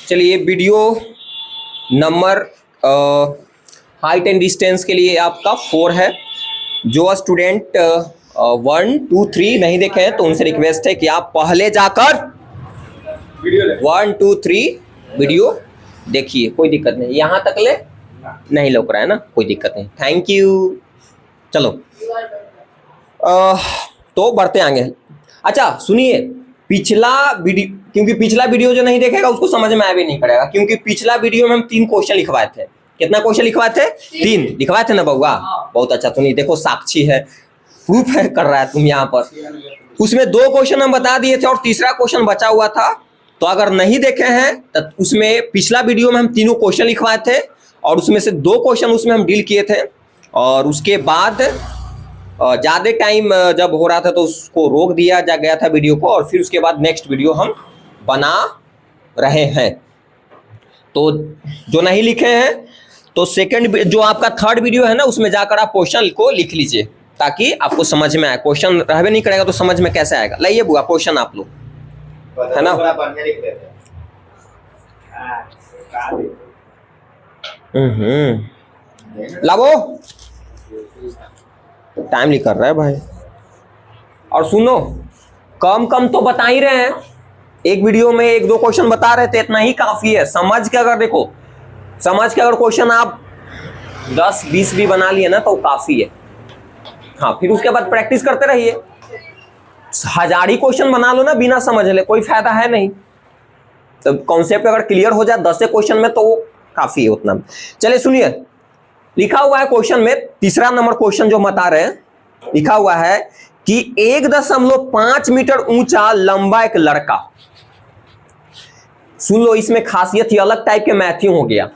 चलिए video number height and distance के लिए आपका 4 है। जो स्टूडेंट 1, 2, 3 नहीं देखे हैं तो उनसे रिक्वेस्ट है कि आप पहले जाकर 1, 2, 3 वीडियो देखिए, कोई दिक्कत नहीं। यहाँ तक ले नहीं लौक रहा है ना, कोई दिक्कत नहीं। Thank you. चलो तो बढ़ते आगे। अच्छा सुनिए, पिछला वीडियो, क्योंकि पिछला वीडियो जो नहीं देखेगा उसको समझ में आ भी नहीं पड़ेगा, क्योंकि पिछला वीडियो में हम 3 क्वेश्चन लिखवाए थे। कितना क्वेश्चन लिखवाए थे? 3 लिखवाए थे ना बउआ। बहुत अच्छा। सुनिए, देखो साक्षी है, प्रूफ है कर रहा है तुम यहाँ पर। उसमें 2 क्वेश्चन हम बता दिए थे और तीसरा क्वेश्चन बचा हुआ था। तो अगर नहीं देखे हैं तो उसमें पिछला वीडियो में हम 3 क्वेश्चन लिखवाए थे और उसमें से 2 क्वेश्चन उसमें हम डील किए थे। और उसके बाद ज़्यादा टाइम जब हो रहा था तो उसको रोक दिया जा गया था वीडियो को, और फिर उसके बाद नेक्स्ट वीडियो हम बना रहे हैं। तो जो नहीं लिखे हैं तो सेकंड जो आपका 3rd वीडियो है ना, उसमें जाकर आप क्वेश्चन को लिख लीजिए ताकि आपको समझ में आए। क्वेश्चन रहबे नहीं करेगा तो समझ में कैसे आएगा। लाइए बुआ क्वेश्चन आप लोग, है ना। लाओ, टाइम लिख कर रहा है भाई। और सुनो, कम कम तो बता ही रहे हैं, एक वीडियो में 1-2 क्वेश्चन बता रहे थे, इतना ही काफी है। समझ के अगर देखो, समझ के अगर क्वेश्चन आप 10-20 भी बना लिए ना तो काफी है। हाँ, फिर उसके बाद प्रैक्टिस करते रहिए। 1000 ही क्वेश्चन बना लो ना बिना समझ ले, कोई फायदा है नहीं। तो कॉन्सेप्ट अगर क्लियर हो जाए 10 क्वेश्चन में तो वो काफी है उतना। चलिए सुनिए, लिखा हुआ है क्वेश्चन में, तीसरा नंबर क्वेश्चन जो बता रहे हैं, लिखा हुआ है कि 1.5 मीटर ऊंचा लंबा एक लड़का। सुन लो, इसमें खासियत ही अलग टाइप के मैथ्यू हो गया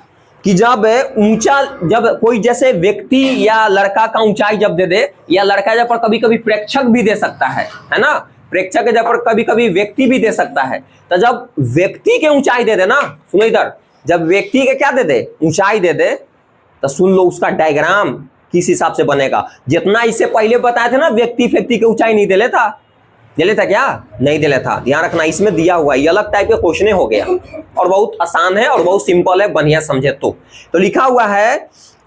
कि जब ऊंचा, जब कोई जैसे व्यक्ति या लड़का का ऊंचाई जब दे दे, या लड़का जब पर कभी कभी प्रेक्षक भी दे सकता है ना, प्रेक्षक जब पर कभी कभी व्यक्ति भी दे सकता है। तो जब व्यक्ति के ऊंचाई दे दे ना, सुनो इधर, जब व्यक्ति के क्या दे दे, ऊंचाई दे दे, तो सुन लो उसका डायग्राम किस हिसाब से बनेगा। जितना इससे पहले बताए थे ना, व्यक्ति की ऊंचाई नहीं दे लेता, दे लेता क्या? नहीं दे लेता। ध्यान रखना, इसमें दिया हुआ ये अलग टाइप के क्वेश्चन हो गया और बहुत आसान है और बहुत सिंपल है, बढ़िया समझे तो लिखा हुआ है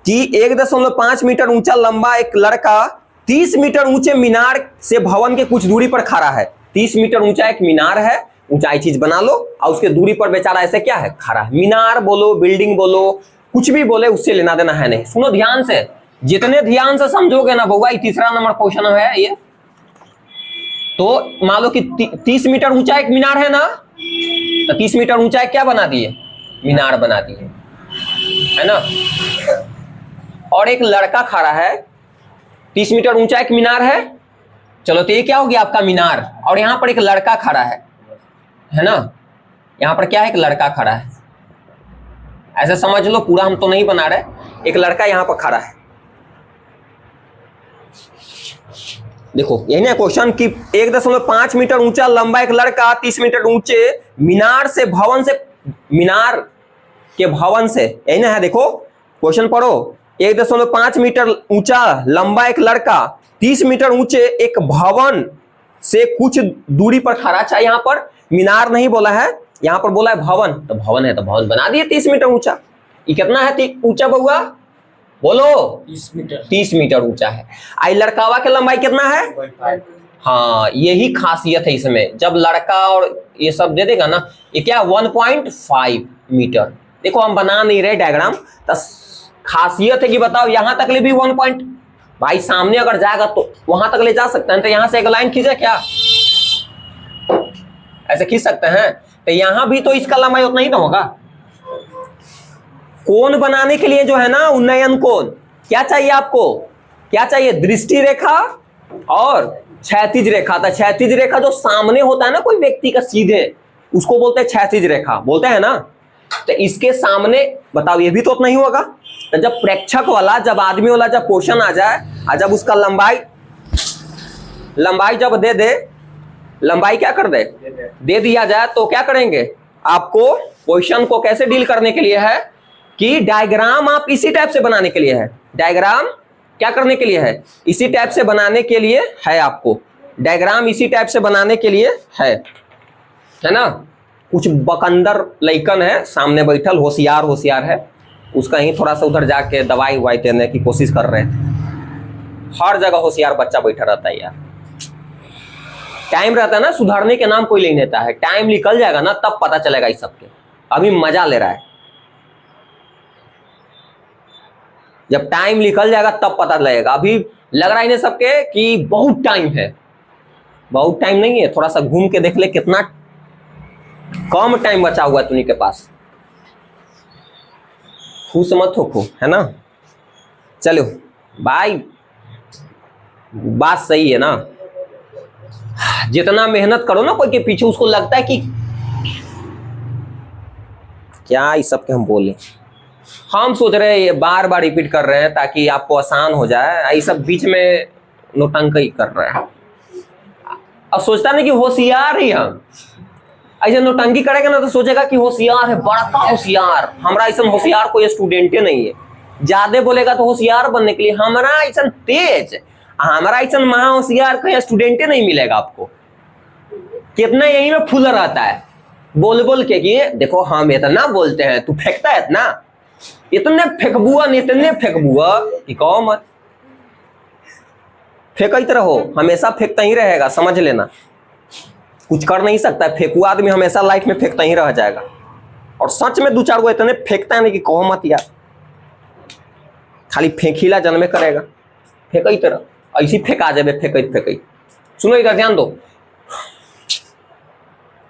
कि 1.5 मीटर ऊंचा लंबा एक लड़का 30 मीटर ऊंचे मीनार से भवन के कुछ दूरी पर खड़ा है। 30 मीटर ऊंचा एक मीनार है, ऊंचाई चीज बना लो, और उसके दूरी पर बेचारा ऐसे क्या है, खड़ा है। मीनार बोलो, बिल्डिंग बोलो, कुछ भी बोले, उससे लेना देना है नहीं। सुनो ध्यान से, जितने ध्यान से समझोगे ना बउआ, तीसरा नंबर क्वेश्चन है ये। तो मान लो कि 30 मीटर ऊंचा एक मीनार है ना, तो 30 मीटर ऊंचा एक क्या बना दिए, मीनार बना दिए, है ना। और एक लड़का खड़ा है, 30 मीटर ऊंचा एक मीनार है। चलो तो ये क्या हो गया आपका मीनार, और यहां पर एक लड़का खड़ा है ना। यहां पर क्या है, एक लड़का खड़ा है। ऐसे समझ लो, पूरा हम तो नहीं बना रहे, एक लड़का यहां पर खड़ा है। देखो यही ना क्वेश्चन कि 1.5 मीटर ऊंचा लंबा एक लड़का 30 मीटर ऊंचे मीनार से भवन से, मीनार के भवन से, यही ना है। देखो क्वेश्चन पढ़ो, 1.5 मीटर ऊंचा लंबा एक लड़का 30 मीटर ऊंचे एक भवन से कुछ दूरी पर खड़ा। अच्छा, यहाँ पर मीनार नहीं बोला है, यहाँ पर बोला है भवन, तो भवन है तो भवन बना दिए 30 मीटर ऊंचा। ये कितना है ऊंचा बउआ, बोलो? 30 मीटर ऊंचा है। आई लड़कावा के लंबाई कितना है? 1.5। हाँ, यही खासियत है इसमें, जब लड़का और ये सब दे देगा ना, ये क्या 1.5 मीटर। देखो हम बना नहीं रहे डायग्राम, तो खासियत है कि बताओ यहां तक ले भी 1 भाई सामने अगर जाएगा तो वहां तक ले जा सकते हैं। तो यहां से एक लाइन खींचे क्या, ऐसे खींच सकते हैं। तो यहां भी तो इसका लंबाई उतना ही तो होगा। कोण बनाने के लिए जो है ना, उन्नयन कोण, क्या चाहिए आपको, क्या चाहिए? दृष्टि रेखा और क्षैतिज रेखा। था क्षैतिज रेखा जो सामने होता है ना कोई व्यक्ति का सीधे, उसको बोलते हैं क्षैतिज रेखा, बोलते हैं ना। तो इसके सामने बताओ, ये भी तो उतना ही होगा। तो जब प्रेक्षक वाला, जब आदमी वाला जब क्वेश्चन आ जाए, और जब उसका लंबाई जब दे दे, लंबाई क्या कर दे दिया जाए, तो क्या करेंगे, आपको क्वेश्चन को कैसे डील करने के लिए है कि डायग्राम आप इसी टाइप से बनाने के लिए है। डायग्राम क्या करने के लिए है, इसी टाइप से बनाने के लिए है। आपको डायग्राम इसी टाइप से बनाने के लिए है ना। कुछ बकंदर लइकन है सामने बैठल, होशियार होशियार है, उसका ही थोड़ा सा उधर जाके दवाई उवाई देने की कोशिश कर रहे थे। हर जगह होशियार बच्चा बैठा रहता है यार। टाइम रहता है ना, सुधारने के नाम कोई नहीं लेता है। टाइम निकल जाएगा ना तब पता चलेगा इस सबके। अभी मजा ले रहा है, जब टाइम निकल जाएगा तब पता लगेगा। अभी लग रहा है इन्हें सबके कि बहुत टाइम है। बहुत टाइम नहीं है, थोड़ा सा घूम के देख ले कितना कम टाइम बचा हुआ है तुम्हीं के पास। खुश मत हो, है ना। चलो भाई, बात सही है ना। जितना मेहनत करो ना कोई के पीछे, उसको लगता है कि क्या इस सब के हम बोले। हम सोच रहे हैं ये बार बार रिपीट कर रहे हैं ताकि आपको आसान हो जाए, ये सब बीच में नोटंकी कर रहे हैं। अब सोचता नहीं कि होशियार ही हम, ऐसे नोटंकी करेगा ना तो सोचेगा कि होशियार है, बड़ा होशियार। हमारा ऐसा होशियार कोई स्टूडेंट नहीं है। ज्यादा बोलेगा तो होशियार बनने के लिए हमारा ऐसा तेज, हमारा ऐसा महा होशियार कोई स्टूडेंट नहीं मिलेगा आपको। कितना यही में फूल रहता है बोल बोल के कि देखो हम इतना बोलते हैं, तू फेंकता है इतना, इतने फेंकबुआ कि कहो मत। फेंकते रहो, हमेशा फेंकता ही रहेगा, समझ लेना। कुछ कर नहीं सकता है, फेंकुआ आदमी हमेशा लाइफ में फेंकता ही रह जाएगा। और सच में 2-4 गो इतने फेंकता है नहीं कि कहो मत यार। खाली फेंकीला जन्मे करेगा, फेंकई तरह ऐसी फेंका जाए, फेंकई। सुनो इधर ध्यान दो,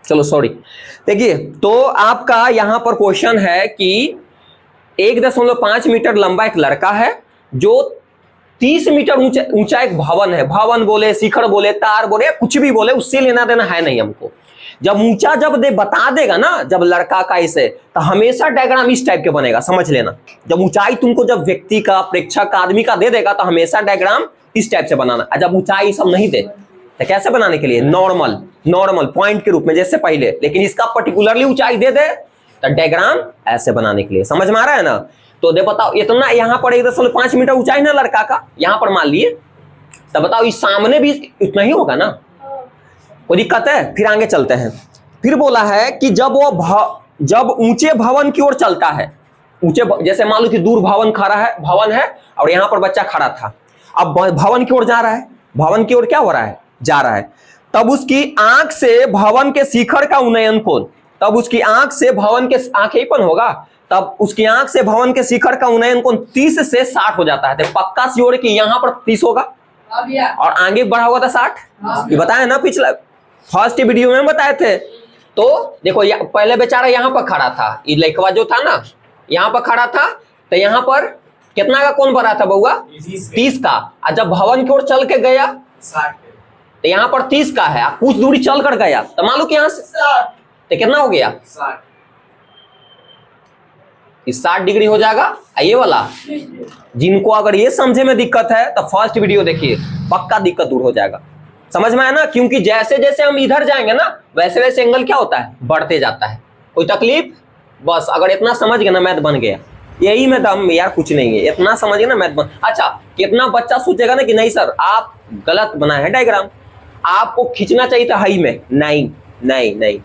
चलो सॉरी। देखिए तो आपका यहां पर क्वेश्चन है कि 1.5 मीटर लंबा एक लड़का है जो 30 मीटर ऊंचा एक भवन है। भवन बोले, शिखर बोले, तार बोले, कुछ भी बोले, उससे लेना देना है नहीं हमको। जब ऊंचा जब बता देगा ना, जब लड़का का इसे, तो हमेशा डायग्राम इस टाइप के बनेगा, समझ लेना। जब ऊंचाई तुमको जब व्यक्ति का, प्रेक्षक का, आदमी का दे देगा तो हमेशा डायग्राम इस टाइप से बनाना। जब ऊंचाई सब नहीं दे तो कैसे बनाने के लिए, नॉर्मल पॉइंट के रूप में जैसे पहले, लेकिन इसका पर्टिकुलरली ऊंचाई दे दे तो डायग्राम ऐसे बनाने के लिए। समझ में आ रहा है ना। तो दे बताओ, इतना यहाँ पर 1.5 मीटर ऊंचाई ना लड़का का, यहाँ पर मान लिए, तब बताओ इस सामने भी उतना ही होगा ना, कोई दिक्कत है। फिर आगे चलते हैं। फिर बोला है कि जब ऊंचे भवन की ओर चलता है, ऊंचे जैसे मान लो कि दूर भवन है और यहाँ पर बच्चा खड़ा था, अब भवन की ओर जा रहा है। भवन की ओर क्या हो रहा है, जा रहा है। तब उसकी आंख से भवन के शिखर का उन्नयन कोण, तब उसकी आंख से भवन के आंखेपन होगा, तब उसकी आंख से भवन के शिखर का उन्नयन कोण 30 से 60 हो जाता है। तो पक्का श्योर कि यहाँ पर 30 होगा और आगे बढ़ा हुआ था 60। ये बताया ना, पिछला फर्स्ट वीडियो में बताए थे। तो देखो पहले बेचारा यहाँ पर खड़ा था, ये लड़का जो था ना यहाँ पर खड़ा था, तो यहाँ पर कितना का कोण बना था बउआ, 30 का। और जब भवन की ओर चल के गया 60, तो यहाँ पर 30 का है, कुछ दूरी चल कर गया तो मान लो कि यहाँ से तो कितना हो गया, 60 डिग्री हो जाएगा। ये वाला जिनको अगर ये समझे में दिक्कत है तो फर्स्ट वीडियो देखिए, पक्का दिक्कत दूर हो जाएगा। समझ में आया ना। क्योंकि जैसे जैसे हम इधर जाएंगे ना वैसे वैसे एंगल क्या होता है, बढ़ते जाता है। कोई तकलीफ, बस अगर इतना समझ गए ना मैथ बन गया। यही में दम यार, कुछ नहीं है, इतना समझिए ना मैथ बन। अच्छा, कितना बच्चा सोचेगा ना कि नहीं सर आप गलत बनाए हैं डायग्राम, आपको खींचना चाहिए था हाई में। नहीं,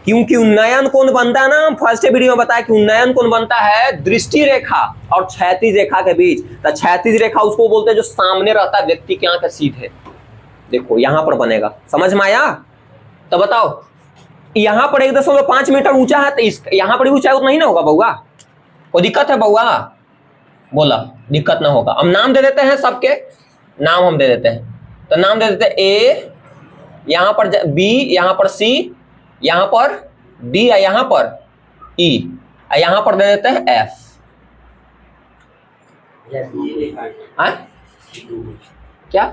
क्योंकि उन्नयन कोण बनता है ना, हम फर्स्ट वीडियो में बताया कि उन्नयन कोण बनता है दृष्टि रेखा और क्षैतिज रेखा के बीच। तो क्षैतिज रेखा उसको बोलते हैं जो सामने रहता है व्यक्ति के आंख सीधे। देखो यहां पर बनेगा, समझ में आया। तो बताओ यहां पर 1.5 मीटर ऊंचा है, तो यहां पर ऊंचाई उतना ही ना होगा बउआ। कोई दिक्कत है बउआ, बोला दिक्कत ना होगा। हम नाम दे देते हैं, सबके नाम हम दे देते हैं। तो नाम दे देते हैं ए, यहां पर बी, यहां पर सी, यहां पर डी, यहां पर ई, यहां पर दे देते हैं एफ। क्या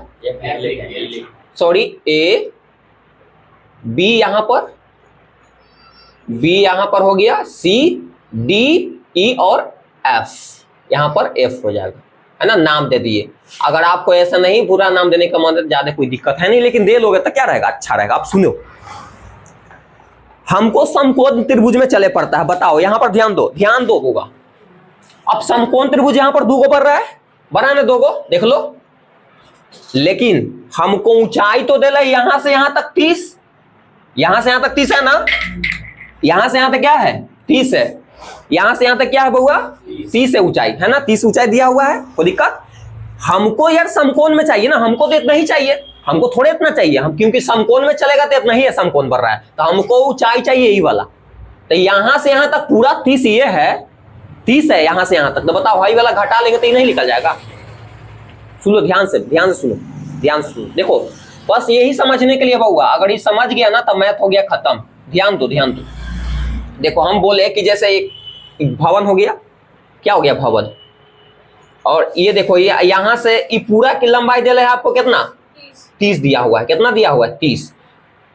सॉरी, ए बी यहां पर हो गया, सी डी ई और एफ, यहां पर एफ हो जाएगा, है ना। नाम दे दिए। अगर आपको ऐसा नहीं पूरा नाम देने का मतलब ज्यादा कोई दिक्कत है नहीं, लेकिन दे लोगे तो क्या रहेगा, अच्छा रहेगा। आप सुनो, हमको समकोण त्रिभुज में चले पड़ता है। बताओ यहां पर ध्यान दो होगा। अब समकोण त्रिभुज यहां पर 2 गो बन रहा है, बना ना 2 गो, देख लो। लेकिन हमको ऊंचाई तो दे रहा है यहां से यहां तक 30, यहां से यहां तक 30 है ना। यहां से यहां तक क्या है 30 है, यहां से यहां तक क्या है बउआ 30 है ऊंचाई, है ना, 30 ऊंचाई दिया हुआ है। कोई दिक्कत? हमको यार समकोण में चाहिए ना, हमको तो इतना ही चाहिए, हमको थोड़े इतना चाहिए, हम क्योंकि समकोण में चलेगा तो इतना ही है, समकोण बढ़ रहा है तो हमको ऊंचाई चाहिए यही वाला। तो यहां से यहां तक पूरा 30 ये है, 30 है यहां से यहां तक, तो बताओ भाई वाला घटा लेंगे तो ये नहीं निकल जाएगा। सुनो ध्यान से सुनो, ध्यान से सुनो, देखो बस यही समझने के लिए बउआ, अगर ये समझ गया ना तो मैथ हो गया खत्म। ध्यान दो ध्यान दो, देखो हम बोले कि जैसे एक भवन हो गया, क्या हो गया भवन, और ये देखो ये यहां से ये पूरा की लंबाई दे रहा है आपको कितना 30 दिया हुआ है, कितना दिया हुआ है 30,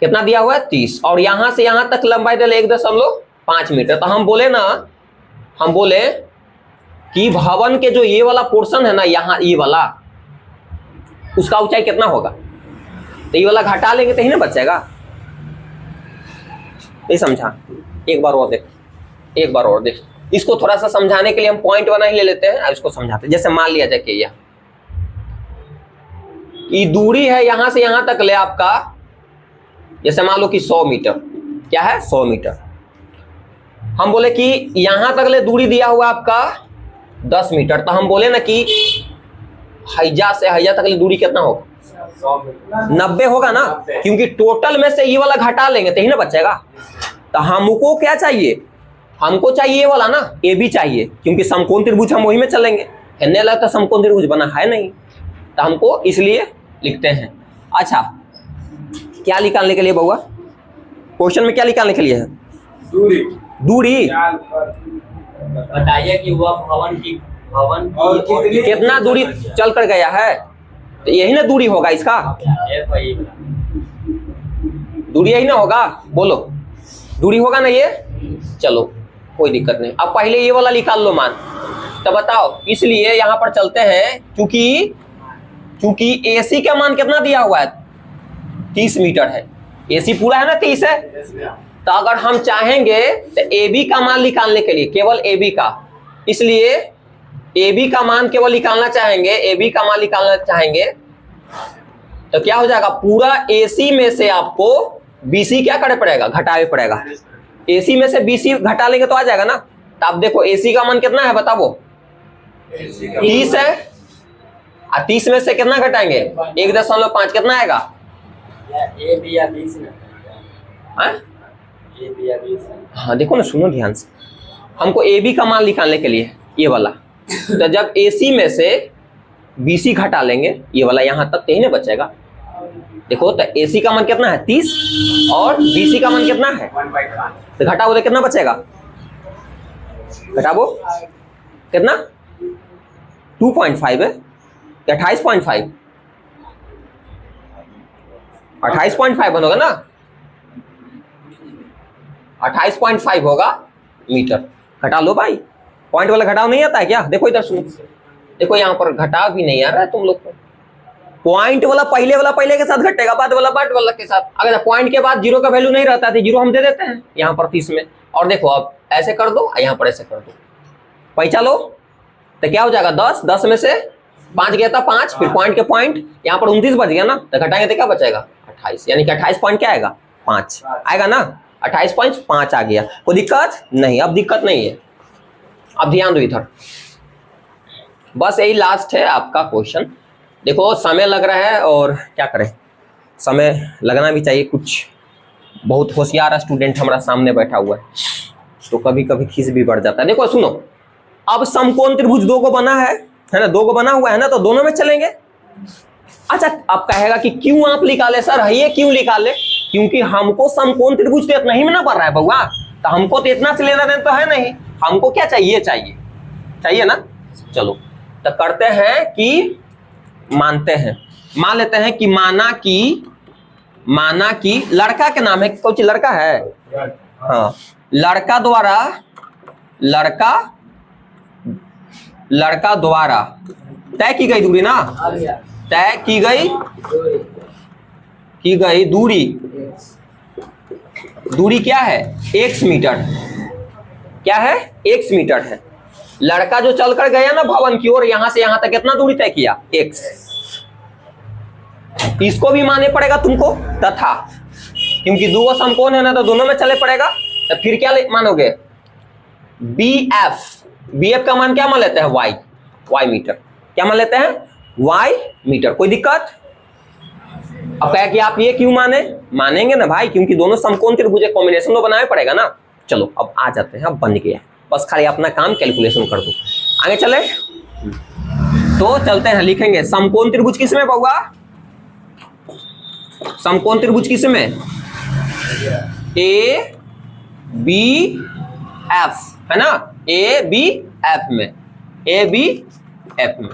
कितना दिया हुआ है 30, और यहां से यहां तक लंबाई दे रहा है 1.5 मीटर। तो हम बोले ना, हम बोले कि भवन के जो ये वाला पोर्शन है ना यहाँ ये वाला, उसका ऊंचाई कितना होगा, तो ये वाला घटा लेंगे तो ही ना बचेगा। नहीं समझा? एक बार और देख, एक बार और देख, इसको थोड़ा सा समझाने के लिए हम पॉइंट बना ही ले लेते हैं, इसको समझाते हैं। जैसे मान लिया जाए कि ये दूरी है यहां से यहां तक ले आपका, जैसे मान लो कि 100 मीटर, क्या है 100 मीटर। हम बोले कि यहां तक ले दूरी दिया हुआ आपका 10 मीटर, तो हम बोले ना कि हैजा से हैजा तक ले दूरी कितना होगा 90 होगा ना, क्योंकि टोटल में से ये वाला घटा लेंगे तो ही ना बचेगा। तो हमको क्या चाहिए, हमको चाहिए ये वाला ना ए बी चाहिए, क्योंकि समकोण त्रिभुज हम वही में चलेंगे, हिन्ने लगता समकोण त्रिभुज बना है नहीं, तो हमको इसलिए लिखते हैं। अच्छा क्या निकालने के लिए बउआ, क्वेश्चन में क्या निकालने के लिए है, दूरी, दूरी बताइए कि वह भवन की कितना दूरी चल कर गया है, तो यही ना दूरी होगा इसका, दूरी यही ना होगा, बोलो दूरी होगा ना ये। चलो कोई दिक्कत नहीं, अब पहले ये वाला निकाल लो मान, तो बताओ, इसलिए यहां पर चलते हैं, क्योंकि एसी का मान कितना दिया हुआ है 30 मीटर है, एसी पूरा है ना 30 है, तो अगर हम चाहेंगे तो ए बी का मान निकालने के लिए, केवल ए बी का, इसलिए ए बी का मान केवल निकालना चाहेंगे, ए बी का मान निकालना चाहेंगे तो क्या हो जाएगा, पूरा एसी में से आपको बीसी क्या करे पड़ेगा, घटावे पड़ेगा। एसी में से बीसी घटा लेंगे तो आ जाएगा ना। तो आप देखो एसी का मान कितना है बताओ, 30 है, और 30 में से कितना घटाएंगे 1.5 कितना आएगा, ए बी या बी से हाँ देखो ना, सुनो ध्यान से, हमको ए बी का मान निकालने के लिए ये वाला, तो जब एसी में से बीसी घटा लेंगे ये वाला यहाँ तक तो ही ना बचेगा। देखो तो एसी का मान कितना है 30 और बीसी का मान कितना है, तो घटाओ तो कितना बचेगा, घटाओ कितना 2.5 है, 28.5, 28.5 बनोगा ना, 28.5 होगा मीटर। घटा लो भाई, पॉइंट वाला घटाव नहीं आता है क्या, देखो इधर सुनो, देखो यहाँ पर घटाव भी नहीं आ रहा है तुम लोग को, पॉइंट वाला पहले के साथ घटेगा, बाद वाला के साथ। अगर पॉइंट के बाद जीरो का वैल्यू नहीं रहता है, जीरो हम दे देते हैं यहाँ पर 30 में, और देखो अब ऐसे कर दो, यहाँ पर ऐसे कर दो, पैसा लो तो क्या हो जाएगा 10 में से 5 गया था 5, फिर पॉइंट के पॉइंट यहाँ पर 29 बच गया ना, तो घटाएंगे तो क्या बचेगा 28, यानी कि 28 पॉइंट क्या आएगा 5 आएगा ना, 28.5 आ गया। कोई दिक्कत नहीं, अब दिक्कत नहीं है। अब ध्यान दो इधर, बस यही लास्ट है आपका क्वेश्चन। देखो समय लग रहा है और क्या करें, समय लगना भी चाहिए, कुछ बहुत होशियार स्टूडेंट हमारा सामने बैठा हुआ है तो कभी कभी खीस भी बढ़ जाता है। देखो सुनो, अब समकोण त्रिभुज 2 को बना है ना, 2 को बना हुआ है ना, तो दोनों में चलेंगे। अच्छा आप कहेगा कि क्यों आप निकाले सर, ये क्यों निकाले, क्योंकि हमको समकोण त्रिभुज तो इतना ही में ना बढ़ रहा है बउआ, तो हमको तो इतना से लेना देना तो है नहीं, हमको क्या चाहिए, चाहिए ना। चलो तो करते हैं कि मानते हैं, मान लेते हैं कि माना कि लड़का के नाम है, कौन सी लड़का है, हाँ लड़का द्वारा तय की गई दूरी ना, तय की गई दूरी क्या है x मीटर, क्या है x मीटर है। लड़का जो चल कर गया ना भवन की ओर, यहां से यहां तक कितना दूरी तय किया x, इसको भी माने पड़ेगा तुमको, तथा क्योंकि 2 समकोण है ना तो दोनों में चले पड़ेगा, तो फिर क्या मानोगे, बी एफ का मान क्या मान लेते हैं, वाई मीटर। क्या मान लेते हैं, वाई मीटर। कोई दिक्कत? अब कहे कि आप ये क्यों मानेंगे ना भाई, क्योंकि दोनों समकोण त्रिभुज कॉम्बिनेशन तो बनाना पड़ेगा ना। चलो अब आ जाते हैं, अब बन गया, बस खाली अपना काम कैलकुलेशन कर दो। आगे चले तो चलते हैं, लिखेंगे समकोण त्रिभुज किसमें बउआ, समकोण त्रिभुज किसमें, ए बी एफ, है ना, ए बी एफ में, ए बी एफ में।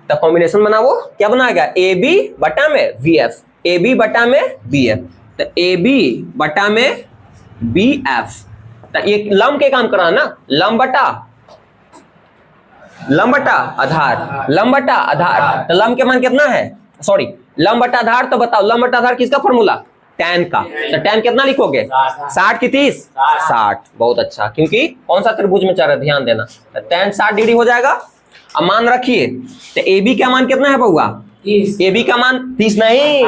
तो कॉम्बिनेशन बनाओ, क्या बनाएगा, ए बी बटा में वी एफ, ए बी बटा में बी एफ। तो ए बी बटा में बी एफ, तो ये लंब के काम करा ना, लंब बटा आधार, लंब बटा आधार। तो लंब के मान कितना है, सॉरी लंब बटा आधार। तो बताओ लंब बटा आधार किसका फॉर्मूला, tan का। तो tan कितना लिखोगे, 60 की 30, 60। बहुत अच्छा, क्योंकि कौन सा त्रिभुज में चल रहा है, ध्यान देना। तो tan 60 डिग्री हो जाएगा। अब मान रखिए, तो ए बी का मान कितना है बउआ, ए बी का मान 30 नहीं,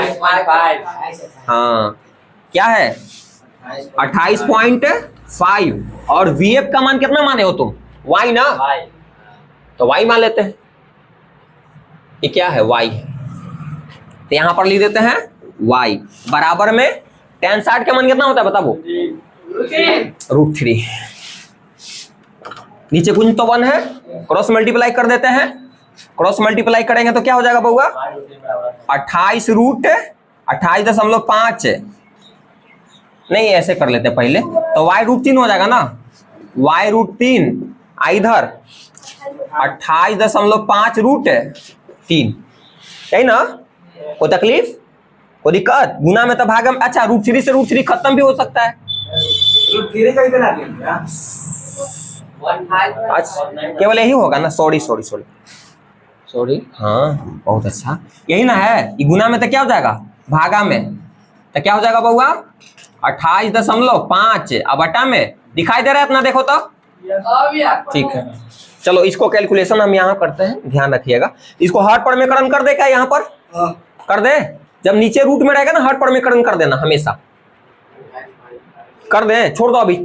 हाँ क्या है 28.5। और वी एफ का मान कितना माने हो तुम, वाई ना, तो वाई मान लेते हैं। ये क्या है, वाई है, तो यहां पर लिख देते हैं वाई बराबर में tan 60 का मान कितना होता है बताओ, √3। नीचे कुछ तो 1 है, क्रॉस मल्टीप्लाई कर देते हैं। क्रॉस मल्टीप्लाई करेंगे तो क्या हो जाएगा बउआ, 28.5 नहीं, ऐसे कर लेते हैं पहले, तो y √3 हो जाएगा ना, y √3 इधर 28.5 यही ना। कोई तकलीफ, कोई दिक्कत, गुना में तो भागा में, अच्छा √3 से √3 खत्म भी हो सकता है। अच्छा केवल यही होगा ना, सॉरी, हाँ बहुत अच्छा, यही ना है। ये गुना में तो क्या हो जाएगा, भागा में तो क्या हो जाएगा बउआ, 28.5 अब बटा में दिखाई दे रहा है अपना, देखो तो ठीक है। चलो इसको कैलकुलेशन हम यहाँ करते हैं, ध्यान रखिएगा। इसको हर परमेकरण कर दे क्या, यहाँ पर कर दे, जब नीचे रूट में रहेगा ना हर परमेकरण कर देना, हमेशा कर दे, छोड़ दो अभी,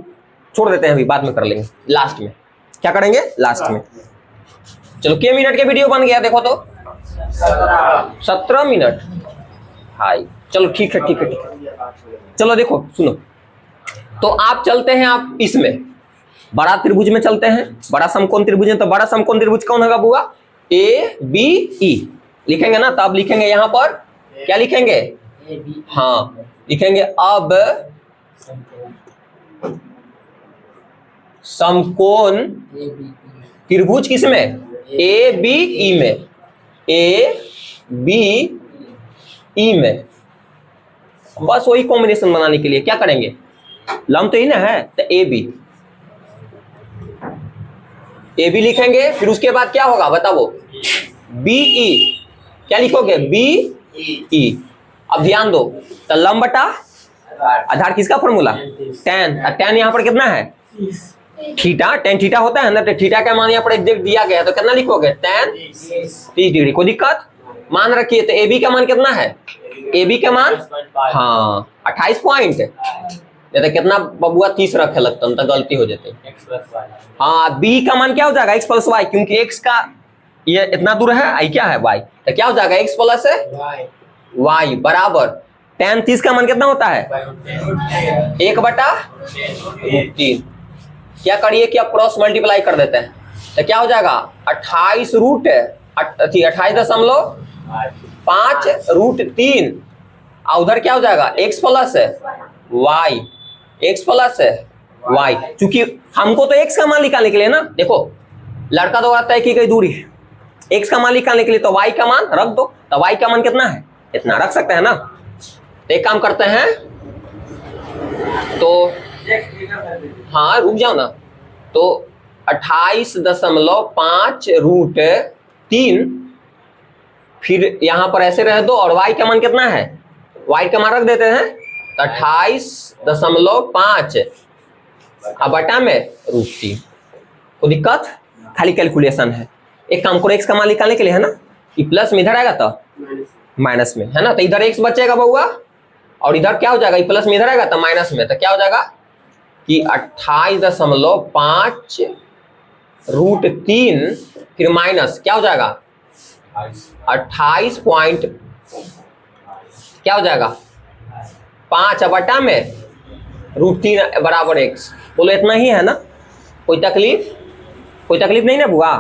छोड़ देते हैं अभी, बाद में कर लेंगे, लास्ट में क्या करेंगे, लास्ट में। चलो के मिनट के वीडियो बन गया, देखो तो 17 मिनट। हाई चलो ठीक है। चलो देखो सुनो, तो आप चलते हैं, आप इसमें बड़ा त्रिभुज में चलते हैं, बड़ा समकोण त्रिभुज है। तो बड़ा समकोण त्रिभुज कौन होगा बुआ, ए बी ई लिखेंगे ना, तब लिखेंगे यहाँ पर क्या लिखेंगे, हाँ लिखेंगे अब समकोण त्रिभुज किसमें, ए बी ई में, ए बी ई में। बस वही कॉम्बिनेशन बनाने के लिए क्या करेंगे, लंब तो ही ना है, तो ए बी लिखेंगे। फिर उसके बाद क्या होगा बताओ, बी ई, क्या लिखोगे, बी ई। अब ध्यान दो, तो लंब बटा आधार किसका फॉर्मूला, tan यहाँ पर कितना है, थीटा, tan थीटा होता है ना, तो थीटा का मान यहाँ पर एग्जैक्ट दिया गया है, तो कितना लिखोगे, tan 30 डिग्री। कोई दिक्कत, मान रखिए। तो ए बी का मान कितना है, ए बी का मान हाँ 28 पॉइंट, तो कितना बबुआ 30 रखे लगता है, तो गलती हो जाती है। हाँ बी का मान क्या हो जाएगा, x प्लस वाई, क्योंकि x का ये इतना दूर है, आई क्या है y, तो क्या हो जाएगा x प्लस वाई बराबर tan 30 का मान कितना होता है, 1/√3। क्या करिए कि आप क्रॉस मल्टीप्लाई कर देते हैं, तो क्या हो जाएगा 28.5/3 और उधर क्या हो जाएगा x प्लस वाई। चूंकि हमको तो x का मान निकालने के लिए ना, देखो लड़का तो आता है कि कई दूरी x का मान निकालने के लिए, तो y का मान रख दो। तो y का मान कितना है, इतना रख सकते हैं ना। तो एक काम करते हैं, तो हाँ रुक जाओ ना, तो 28.5√3 फिर यहां पर ऐसे रह दो, और y का मान कितना है, y का मान रख देते हैं, तो 28.5 अब बटा में √3। कोई दिक्कत, खाली कैलकुलेशन है। एक काम करो, x का मान निकालने के लिए है ना, कि प्लस में इधर आएगा तो माइनस में, है ना, तो इधर x बचेगा बउआ, और इधर क्या हो जाएगा, प्लस में इधर आएगा तो माइनस में, तो क्या हो जाएगा कि 28.5 √3 फिर माइनस क्या हो जाएगा 28 पॉइंट क्या हो जाएगा 5 बटा में √3 बराबर x। बोलो इतना ही है ना, कोई तकलीफ नहीं ना बुआ।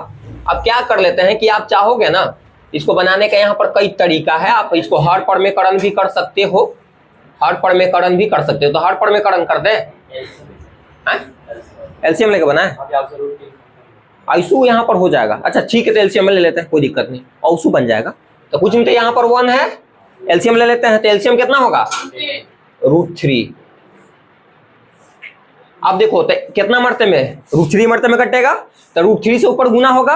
अब क्या कर लेते हैं कि आप चाहोगे ना इसको बनाने का यहाँ पर कई तरीका है, आप इसको हर परमेकरण भी कर सकते हो, तो हर परमेकरण कर दे। एलसीएम लेके बनाए आइसू यहाँ पर हो जाएगा। अच्छा ठीक है, तो एलसीएम ले लेते हैं, कोई दिक्कत नहीं, औसू बन जाएगा। तो कुछ नहीं, तो यहाँ पर 1 है, एलसीएम ले लेते हैं, तो एलसीएम कितना होगा √3। अब देखो तो कितना मरते में √3 मरते में कटेगा, तो √3 से ऊपर गुना होगा,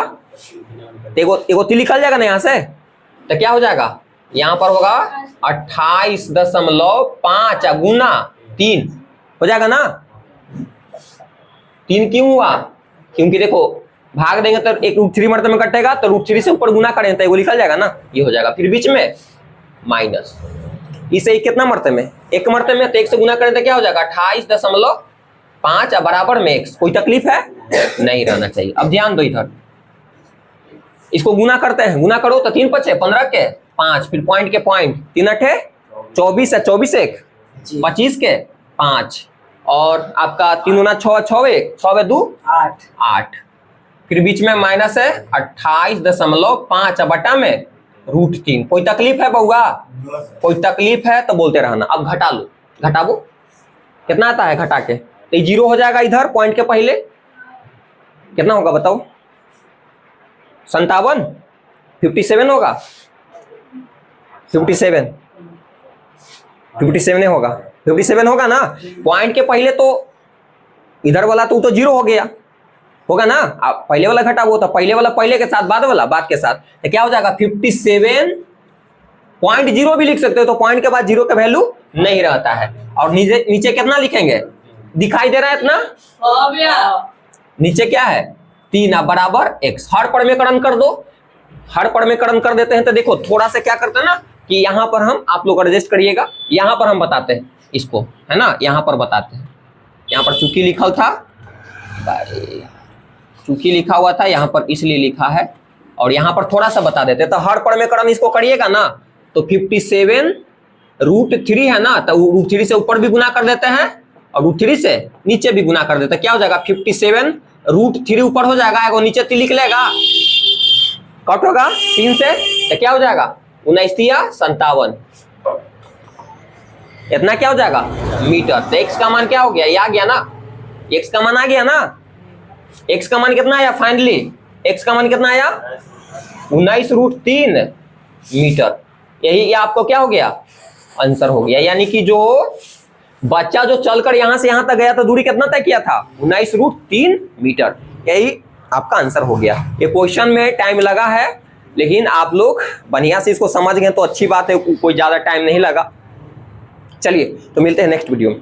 एगो 3 निकल जाएगा ना यहाँ से, तो क्या हो जाएगा यहाँ पर होगा 28.5 गुना 3 हो जाएगा ना। 3 क्यों हुआ, क्योंकि देखो भाग देंगे तो एक √3 मरते में कटेगा, तो √3 से ऊपर गुना करें तो वो निकल जाएगा ना, ये हो जाएगा। फिर बीच में माइनस, इसे कितना मरते में 1 मरते में, तो 1 से गुना करें तो क्या हो जाएगा 28.5 बराबर में x। कोई तकलीफ है नहीं रहना चाहिए। अब ध्यान दो, इधर इसको गुना करते हैं, गुना करो तो 3 5 15 के 5, फिर पॉइंट के पॉइंट 3 8 24 है, 24 1 25 के 5, और आपका 3 गुना 6 6 6 2 8, फिर बीच में माइनस है 28.5 बटा में √3। कोई तकलीफ है बउआ, कोई तकलीफ है तो बोलते रहना। अब घटा लो, घटाबो कितना आता है घटा के, तो 0 हो जाएगा इधर पॉइंट के पहले, कितना होगा बताओ 57 57 होगा, 57 नहीं होगा, 57 होगा ना। पॉइंट के पहले तो इधर वाला तो 0 हो गया होगा ना। आप पहले वाला घटाओ तो पहले वाला पहले के साथ, बाद वाला बाद के साथ, तो क्या हो जाएगा 57.0 भी लिख सकते हो, तो पॉइंट के बाद 0 का वैल्यू नहीं रहता है। और नीचे कितना लिखेंगे, दिखाई दे रहा है इतना, नीचे क्या है 3 बराबर x। हर परमेकरण कर दो, हर परमेकरण कर देते हैं। तो देखो थोड़ा सा क्या करते हैं ना कि यहाँ पर हम, आप लोग एडजस्ट करिएगा, यहाँ पर हम बताते हैं इसको, है ना, यहाँ पर बताते हैं। यहाँ पर चूंकि लिखल था, चूंकि लिखा हुआ था यहाँ पर इसलिए लिखा है, और यहाँ पर थोड़ा सा बता देते। तो हर परमेकरण इसको करिएगा ना, तो 57 √3 है ना, तो √3 से ऊपर भी गुना कर देते हैं और √3 से नीचे भी गुना कर देते हैं। क्या हो जाएगा 57 √3 ऊपर हो जाएगा, एगो नीचे 3 लिख लेगा, कट होगा 3 से, तो क्या हो जाएगा 29 57, इतना क्या हो जाएगा मीटर। तो x का मान क्या हो गया, ये आ गया ना, x का मान आ गया ना। x का मान कितना आया फाइनली, x का मान कितना आया 19√3 मीटर। यही आपको क्या हो गया आंसर हो गया। यानी कि जो बच्चा जो चलकर यहां से यहां तक गया तो दूरी कितना तय किया था 19√3 मीटर, यही आपका आंसर हो गया। ये क्वेश्चन में टाइम लगा है, लेकिन आप लोग बढ़िया से इसको समझ गए तो अच्छी बात है, कोई ज्यादा टाइम नहीं लगा। चलिए तो मिलते हैं नेक्स्ट वीडियो में।